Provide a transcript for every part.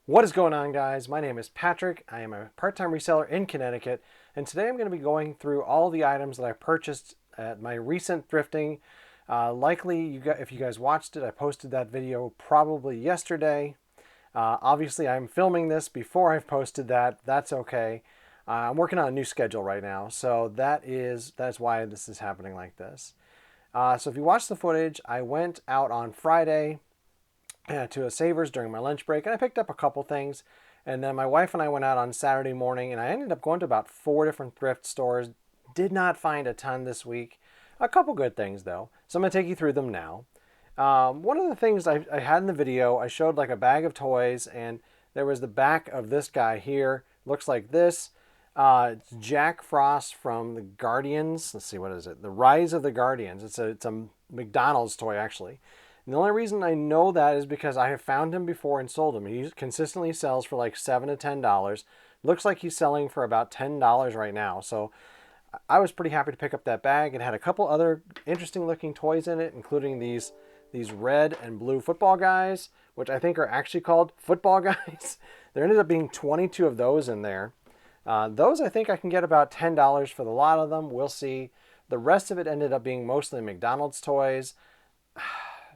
What is going on, guys? My name is Patrick. I am a part-time reseller in Connecticut, and today I'm going to be going through all the items that I purchased at my recent thrifting. Likely, if you guys watched it, I posted that video probably yesterday. Obviously, I'm filming this before I've posted that. That's okay. I'm working on a new schedule right now, so that's why this is happening like this. So if you watch the footage, I went out on Friday to a Savers during my lunch break, and I picked up a couple things. And then my wife and I went out on Saturday morning, and I ended up going to about 4 different thrift stores. Did not find a ton this week. A couple good things though, so I'm gonna take you through them now. One of the things I had in the video, I showed like a bag of toys, and there was the back of this guy here. Looks like this. It's Jack Frost from the Guardians. Let's see, what is it? The Rise of the Guardians. It's a McDonald's toy actually. And the only reason I know that is because I have found him before and sold him. He consistently sells for like $7 to $10. Looks like he's selling for about $10 right now. So I was pretty happy to pick up that bag. It had a couple other interesting looking toys in it, including these red and blue football guys, which I think are actually called football guys. There ended up being 22 of those in there. Those I think I can get about $10 for the lot of them. We'll see. The rest of it ended up being mostly McDonald's toys.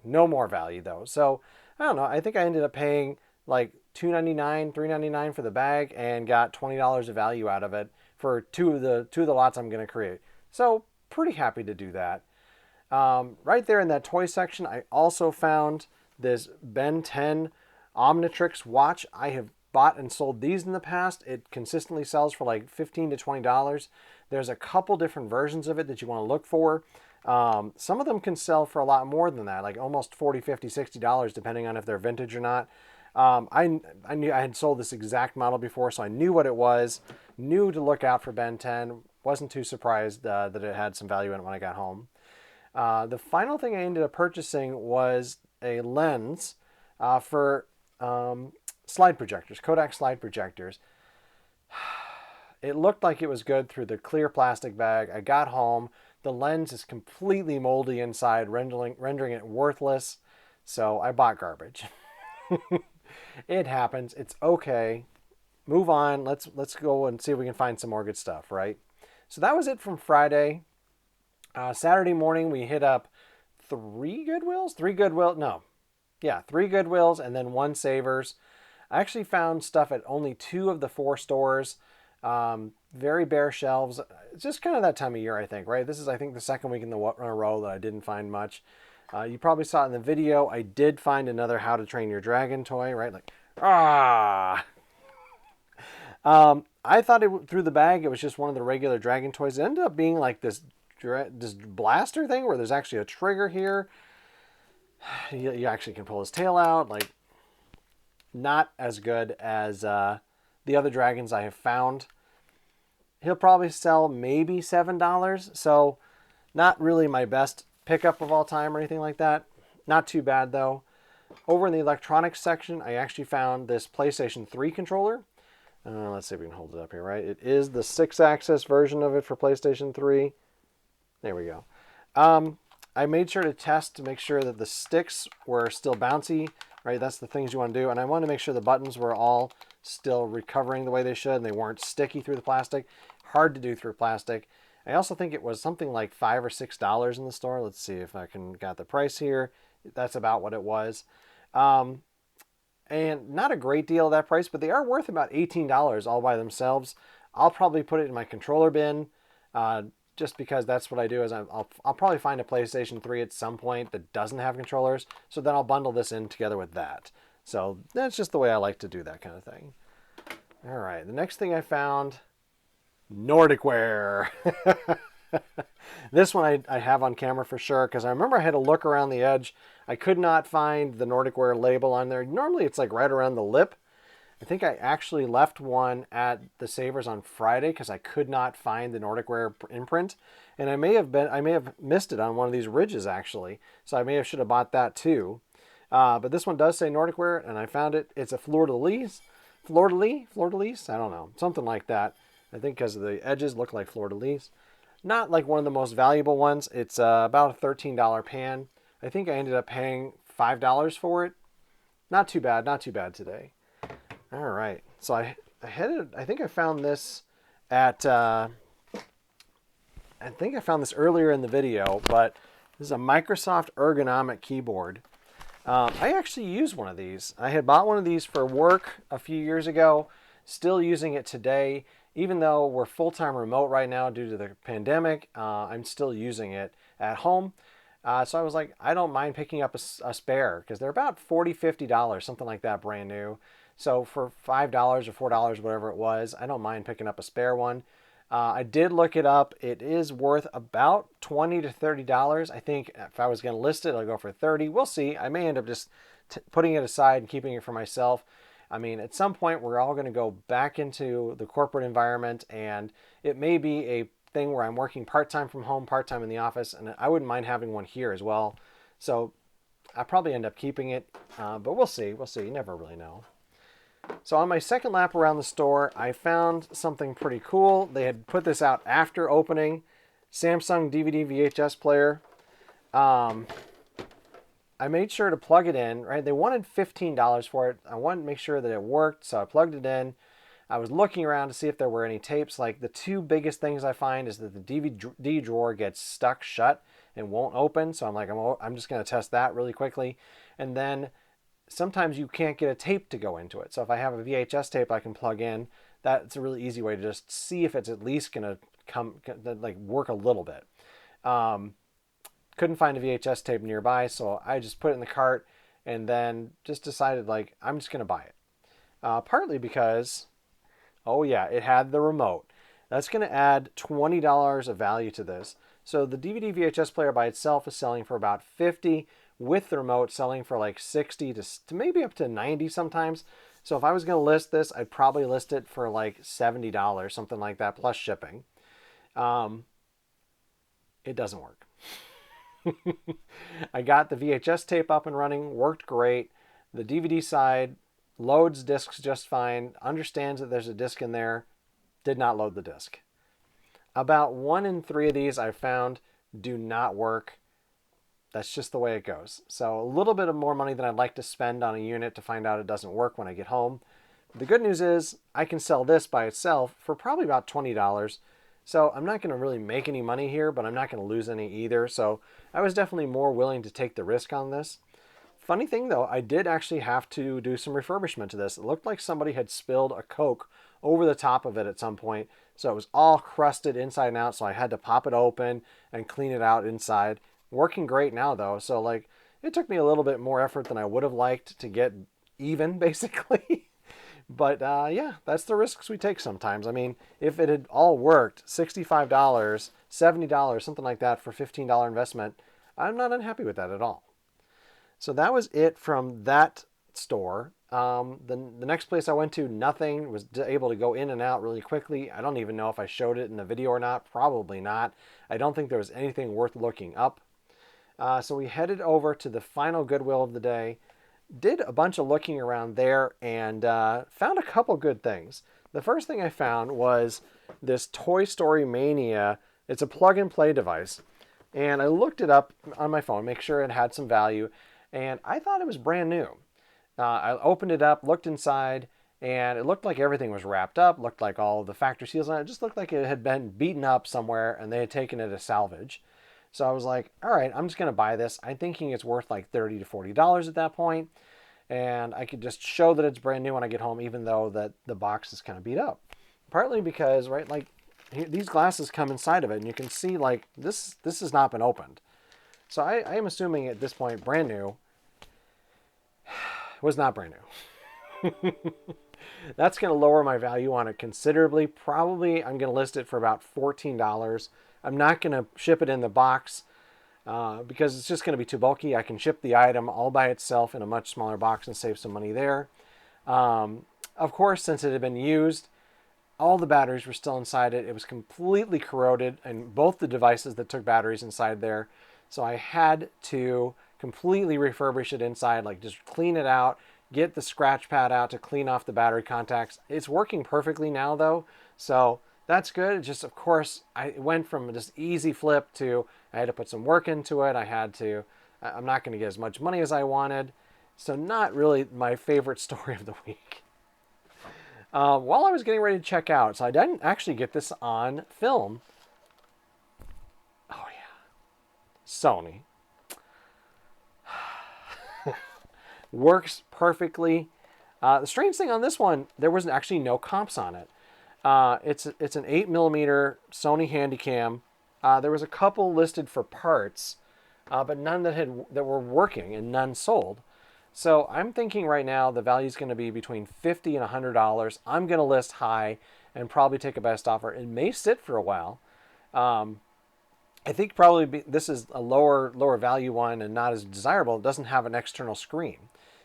No more value though. So I don't know. I think I ended up paying like $2.99, $3.99 for the bag and got $20 of value out of it for two of the lots I'm going to create. So pretty happy to do that. Right there in that toy section, I also found this Ben 10 Omnitrix watch. I have bought and sold these in the past. It consistently sells for like $15 to $20. There's a couple different versions of it that you want to look for. Some of them can sell for a lot more than that, like almost $40, $50, $60, depending on if they're vintage or not. I knew I had sold this exact model before, so I knew what it was, knew to look out for Ben 10. Wasn't too surprised that it had some value in it when I got home. The final thing I ended up purchasing was a lens for slide projectors, Kodak slide projectors. It looked like it was good through the clear plastic bag. I got home. The lens is completely moldy inside, rendering it worthless. So I bought garbage. It happens. It's okay. Move on. Let's go and see if we can find some more good stuff, right? So that was it from Friday. Saturday morning we hit up three Goodwills, no. Yeah, three Goodwills and then one Savers. I actually found stuff at only 2 of the 4 stores. Very bare shelves. It's just kind of that time of year, I think, right? This is, I think, the second week in a row that I didn't find much. You probably saw it in the video. I did find another How to Train Your Dragon toy, right? Like, I thought through the bag it was just one of the regular dragon toys. It ended up being like this blaster thing where there's actually a trigger here. You actually can pull his tail out. Like, not as good as the other dragons I have found. He'll probably sell maybe $7. So not really my best pickup of all time or anything like that. Not too bad though. Over in the electronics section, I actually found this PlayStation 3 controller. Let's see if we can hold it up here, right? It is the 6-axis version of it for PlayStation 3. There we go. I made sure to test to make sure that the sticks were still bouncy, right? That's the things you want to do. And I wanted to make sure the buttons were all still recovering the way they should and they weren't sticky through the plastic. Hard to do through plastic. I also think it was something like $5 or $6 in the store. Let's see if I can got the price here. That's about what it was. And not a great deal at that price, but they are worth about $18 all by themselves. I'll probably put it in my controller bin, just because that's what I do. Is I'll probably find a PlayStation 3 at some point that doesn't have controllers, so then I'll bundle this in together with that. So that's just the way I like to do that kind of thing. All right, the next thing I found, Nordic wear. This one I have on camera for sure, because I remember I had to look around the edge. I could not find the Nordic wear label on there. Normally it's like right around the lip. I think I actually left one at the Savers on Friday because I could not find the Nordic wear imprint, and I may have missed it on one of these ridges actually. So I should have bought that too. But this one does say Nordic wear, and I found it. It's a fleur-de-lis. I don't know, something like that. I think because the edges look like fleur-de-lis. Not like one of the most valuable ones. It's about a $13 pan. I think I ended up paying $5 for it. Not too bad today. All right. So I headed. I think I found this at. I think I found this earlier in the video, but this is a Microsoft ergonomic keyboard. I actually use one of these. I had bought one of these for work a few years ago. Still using it today, even though we're full-time remote right now due to the pandemic. I'm still using it at home. So I was like, I don't mind picking up a spare because they're about $40, $50, something like that, brand new. So for $5 or $4, whatever it was, I don't mind picking up a spare one. I did look it up. It is worth about $20 to $30. I think if I was going to list it, I'll go for 30. We'll see. I may end up just putting it aside and keeping it for myself. I mean, at some point, we're all going to go back into the corporate environment, and it may be a thing where I'm working part-time from home, part-time in the office, and I wouldn't mind having one here as well. So I'll probably end up keeping it, but we'll see. We'll see. You never really know. So on my second lap around the store, I found something pretty cool. They had put this out after opening. Samsung DVD VHS player. I made sure to plug it in, right? They wanted $15 for it. I wanted to make sure that it worked, so I plugged it in. I was looking around to see if there were any tapes. Like the two biggest things I find is that the DVD drawer gets stuck shut and won't open. So I'm like, I'm just going to test that really quickly. And then sometimes you can't get a tape to go into it. So if I have a VHS tape I can plug in, that's a really easy way to just see if it's at least going to work a little bit. Couldn't find a VHS tape nearby, so I just put it in the cart and then just decided like I'm just going to buy it. Partly because, oh yeah, it had the remote. That's going to add $20 of value to this. So the DVD VHS player by itself is selling for about $50, with the remote selling for like $60 to maybe up to $90 sometimes. So if I was going to list this, I'd probably list it for like $70, something like that, plus shipping. It doesn't work. I got the VHS tape up and running, worked great. The DVD side loads discs just fine, understands that there's a disc in there, did not load the disc. About 1 in 3 of these I found do not work. That's just the way it goes. So a little bit of more money than I'd like to spend on a unit to find out it doesn't work when I get home. The good news is I can sell this by itself for probably about $20. So I'm not going to really make any money here, but I'm not going to lose any either. So I was definitely more willing to take the risk on this. Funny thing though, I did actually have to do some refurbishment to this. It looked like somebody had spilled a Coke over the top of it at some point. So it was all crusted inside and out. So I had to pop it open and clean it out inside. Working great now though. So like it took me a little bit more effort than I would have liked to get even basically. But yeah, that's the risks we take sometimes. I mean, if it had all worked, $65, $70, something like that for $15 investment, I'm not unhappy with that at all. So that was it from that store. The next place I went to, nothing, was able to go in and out really quickly. I don't even know if I showed it in the video or not. Probably not. I don't think there was anything worth looking up. So we headed over to the final Goodwill of the day. Did a bunch of looking around there and found a couple good things. The first thing I found was this Toy Story Mania. It's a plug and play device. And I looked it up on my phone, make sure it had some value. And I thought it was brand new. I opened it up, looked inside, and it looked like everything was wrapped up. Looked like all the factory seals on it. It just looked like it had been beaten up somewhere and they had taken it as salvage. So I was like, all right, I'm just going to buy this. I'm thinking it's worth like $30 to $40 at that point. And I could just show that it's brand new when I get home, even though that the box is kind of beat up. Partly because, right, like these glasses come inside of it and you can see like this has not been opened. So I am assuming at this point, brand new was not brand new. That's going to lower my value on it considerably. Probably I'm going to list it for about $14. I'm not going to ship it in the box because it's just going to be too bulky. I can ship the item all by itself in a much smaller box and save some money there. Of course, since it had been used, all the batteries were still inside it. It was completely corroded, and both the devices that took batteries inside there. So I had to completely refurbish it inside, like just clean it out, get the scratch pad out to clean off the battery contacts. It's working perfectly now though, so that's good. Just, of course, I went from just easy flip to I had to put some work into it. I'm not going to get as much money as I wanted. So not really my favorite story of the week. while I was getting ready to check out. So I didn't actually get this on film. Oh yeah, Sony works perfectly. The strange thing on this one, there was actually no comps on it. It's an 8mm Sony Handycam. There was a couple listed for parts, but none that were working and none sold. So I'm thinking right now the value is going to be between $50 and $100. I'm going to list high and probably take a best offer. It may sit for a while. I think probably this is a lower value one and not as desirable. It doesn't have an external screen.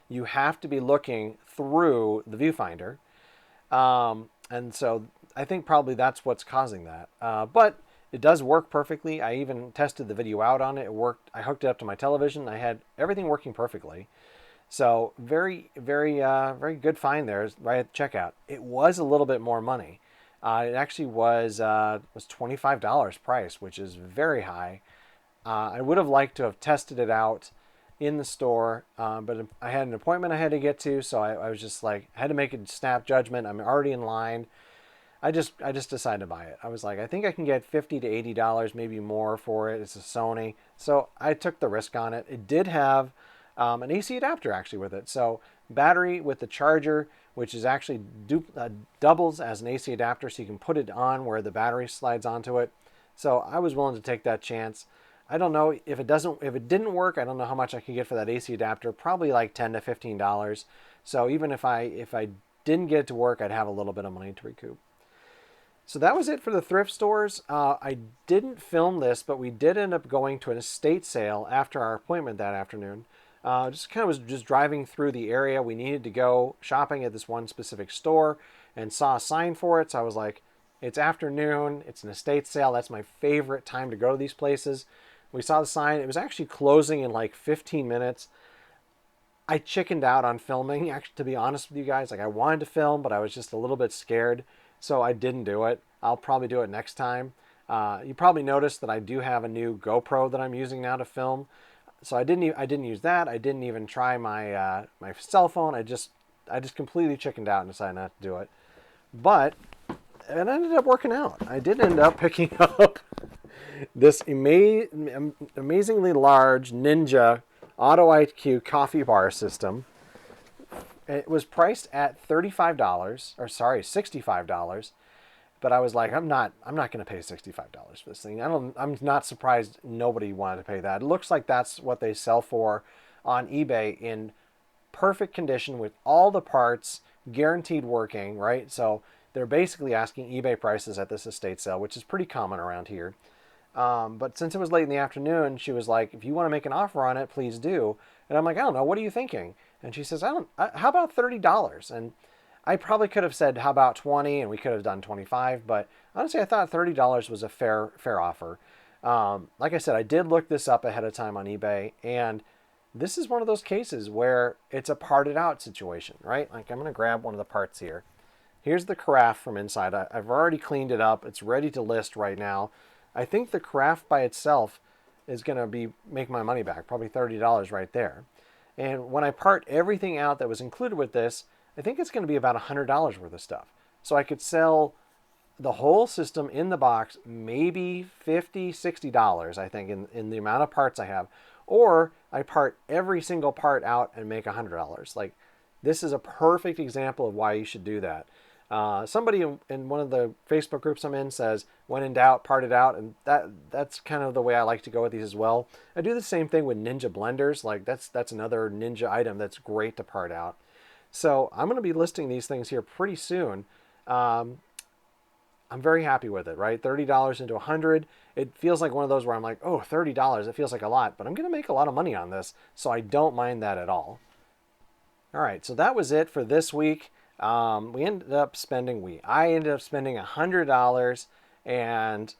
You have to be looking through the viewfinder. And so I think probably that's what's causing that. But it does work perfectly. I even tested the video out on it. It worked. I hooked it up to my television. I had everything working perfectly. So very, very, very good find there right at the checkout. It was a little bit more money. It actually was $25 price, which is very high. I would have liked to have tested it out in the store, but I had an appointment I had to get to, so I was just like, I had to make a snap judgment. I'm already in line. I just decided to buy it. I was like, I think I can get $50 to $80, maybe more for it. It's a Sony, so I took the risk on it. It did have an AC adapter actually with it, so battery with the charger, which is actually doubles as an AC adapter, so you can put it on where the battery slides onto it. So I was willing to take that chance. I don't know if it didn't work. I don't know how much I could get for that AC adapter. Probably like $10 to $15. So even if I didn't get it to work, I'd have a little bit of money to recoup. So that was it for the thrift stores. I didn't film this, but we did end up going to an estate sale after our appointment that afternoon. Just kind of was just driving through the area. We needed to go shopping at this one specific store and saw a sign for it. So I was like, it's afternoon. It's an estate sale. That's my favorite time to go to these places. We saw the sign. It was actually closing in like 15 minutes. I chickened out on filming, actually, to be honest with you guys. Like, I wanted to film, but I was just a little bit scared, so I didn't do it. I'll probably do it next time. You probably noticed that I do have a new GoPro that I'm using now to film. So I didn't use that. I didn't even try my my cell phone. I just completely chickened out and decided not to do it. But it ended up working out. I did end up picking up this amazingly large Ninja Auto IQ coffee bar system. It was priced at $35, or sorry, $65. But I was like, I'm not going to pay $65 for this thing. I'm not surprised nobody wanted to pay that. It looks like that's what they sell for on eBay in perfect condition with all the parts guaranteed working, right? So they're basically asking eBay prices at this estate sale, which is pretty common around here. But since it was late in the afternoon, she was like, if you want to make an offer on it, please do. And I'm like, I don't know, what are you thinking? And she says, how about $30? And I probably could have said, how about 20? And we could have done 25. But honestly, I thought $30 was a fair offer. Like I said, I did look this up ahead of time on eBay. And this is one of those cases where it's a parted out situation, right? Like, I'm going to grab one of the parts here. Here's the carafe from inside. I've already cleaned it up. It's ready to list right now. I think the carafe by itself is going to make my money back, probably $30 right there. And when I part everything out that was included with this, I think it's going to be about $100 worth of stuff. So I could sell the whole system in the box, maybe $50, $60, I think, in the amount of parts I have. Or I part every single part out and make $100. Like, this is a perfect example of why you should do that. Somebody in one of the Facebook groups I'm in says, when in doubt, part it out. And that's kind of the way I like to go with these as well. I do the same thing with Ninja blenders. Like, that's another Ninja item that's great to part out. So I'm going to be listing these things here pretty soon. I'm very happy with it, right? $30 into $100. It feels like one of those where I'm like, oh, $30, it feels like a lot, but I'm going to make a lot of money on this, so I don't mind that at all. All right, so that was it for this week. I ended up spending $100, and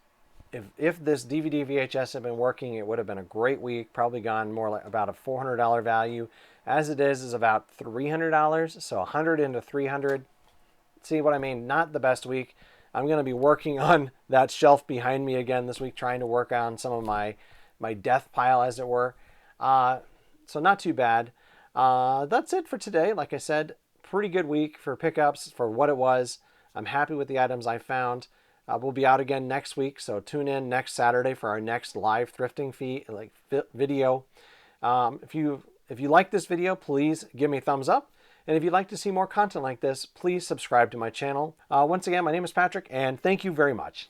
if this DVD VHS had been working, it would have been a great week. Probably gone more like about a $400 value. As it is about $300. So 100 into 300. See what I mean? Not the best week. I'm going to be working on that shelf behind me again this week, trying to work on some of my death pile, as it were. So not too bad. That's it for today. Like I said, pretty good week for pickups for what it was. I'm happy with the items I found. We'll be out again next week, so tune in next Saturday for our next live thrifting video. If you like this video, please give me a thumbs up. And if you'd like to see more content like this, please subscribe to my channel. Once again, my name is Patrick, and thank you very much.